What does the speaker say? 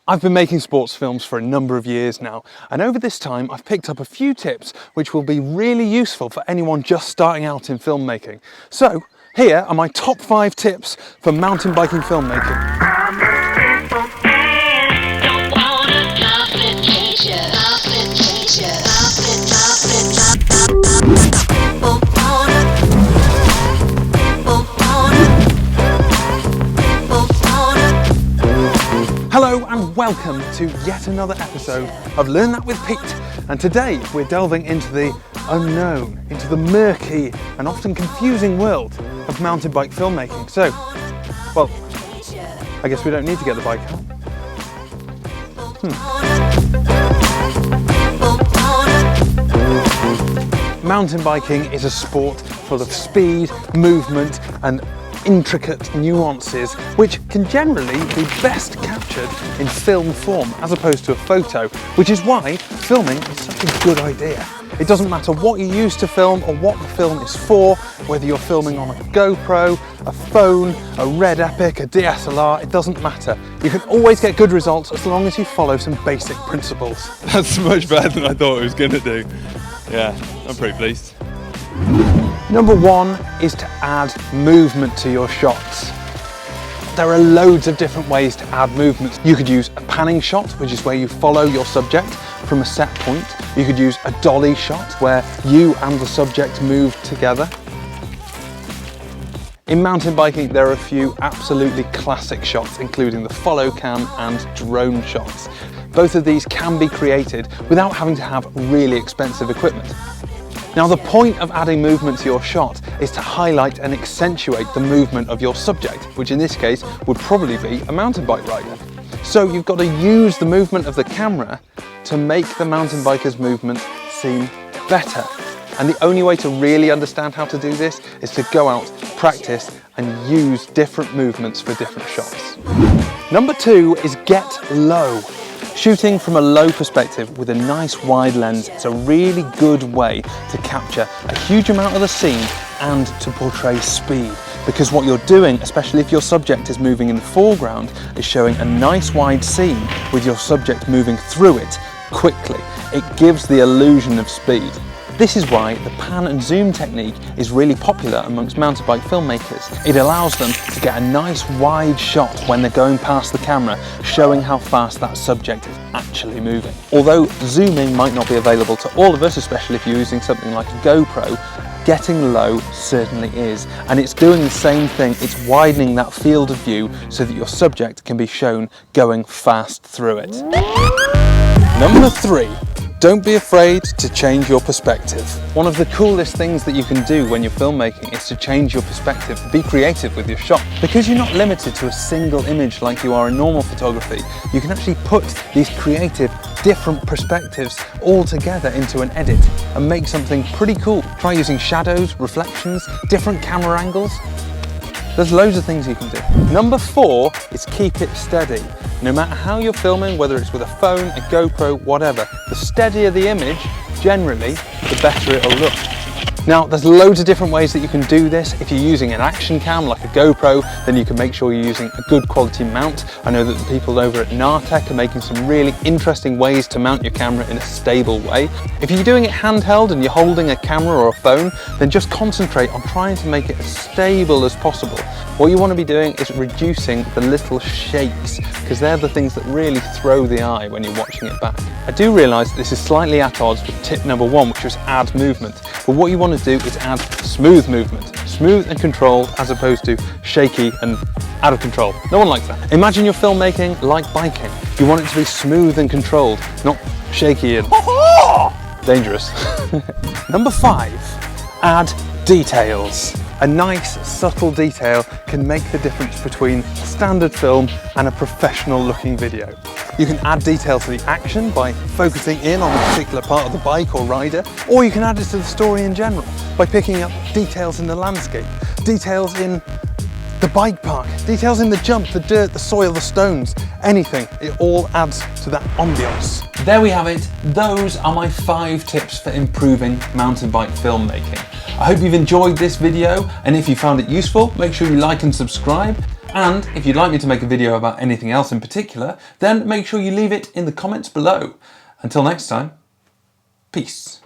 I've been making sports films for a number of years now, and over this time I've picked up a few tips which will be really useful for anyone just starting out in filmmaking. So here are my top 5 tips for mountain biking filmmaking. Hello and welcome to yet another episode of Learn That with Pete, and today we're delving into the unknown, into the murky and often confusing world of mountain bike filmmaking. So, well, I guess we don't need to get the bike out. Mountain biking is a sport full of speed, movement and intricate nuances which can generally be best captured in film form as opposed to a photo, which is why filming is such a good idea. It doesn't matter what you use to film or what the film is for, whether you're filming on a GoPro, a phone, a Red Epic, a DSLR, it doesn't matter. You can always get good results as long as you follow some basic principles. That's much better than I thought it was going to do. Yeah, I'm pretty pleased. Number 1 is to add movement to your shots. There are loads of different ways to add movements. You could use a panning shot, which is where you follow your subject from a set point. You could use a dolly shot, where you and the subject move together. In mountain biking, there are a few absolutely classic shots, including the follow cam and drone shots. Both of these can be created without having to have really expensive equipment. Now, the point of adding movement to your shot is to highlight and accentuate the movement of your subject, which in this case would probably be a mountain bike rider. So you've got to use the movement of the camera to make the mountain biker's movement seem better. And the only way to really understand how to do this is to go out, practice and use different movements for different shots. Number 2 is get low. Shooting from a low perspective with a nice wide lens is a really good way to capture a huge amount of the scene and to portray speed, because what you're doing, especially if your subject is moving in the foreground, is showing a nice wide scene with your subject moving through it quickly. It gives the illusion of speed. This is why the pan and zoom technique is really popular amongst mountain bike filmmakers. It allows them to get a nice wide shot when they're going past the camera, showing how fast that subject is actually moving. Although zooming might not be available to all of us, especially if you're using something like a GoPro, getting low certainly is. And it's doing the same thing, it's widening that field of view so that your subject can be shown going fast through it. Number 3. Don't be afraid to change your perspective. One of the coolest things that you can do when you're filmmaking is to change your perspective, be creative with your shot. Because you're not limited to a single image like you are in normal photography, you can actually put these creative, different perspectives all together into an edit and make something pretty cool. Try using shadows, reflections, different camera angles. There's loads of things you can do. Number 4 is keep it steady. No matter how you're filming, whether it's with a phone, a GoPro, whatever, the steadier the image, generally, the better it'll look. Now, there's loads of different ways that you can do this. If you're using an action cam like a GoPro, then you can make sure you're using a good quality mount. I know that the people over at Nartec are making some really interesting ways to mount your camera in a stable way. If you're doing it handheld and you're holding a camera or a phone, then just concentrate on trying to make it as stable as possible. What you want to be doing is reducing the little shakes, because they're the things that really throw the eye when you're watching it back. I do realise that this is slightly at odds with tip number 1, which was add movement. But what you want to do is add smooth movement, smooth and controlled, as opposed to shaky and out of control. No one likes that. Imagine you're filmmaking like biking. You want it to be smooth and controlled, not shaky and dangerous. Number 5, add details. A nice, subtle detail can make the difference between a standard film and a professional looking video. You can add detail to the action by focusing in on a particular part of the bike or rider, or you can add it to the story in general by picking up details in the landscape, details in the bike park, details in the jump, the dirt, the soil, the stones, anything. It all adds to that ambience. There we have it. Those are my 5 tips for improving mountain bike filmmaking. I hope you've enjoyed this video, and if you found it useful, make sure you like and subscribe. And if you'd like me to make a video about anything else in particular, then make sure you leave it in the comments below. Until next time, peace.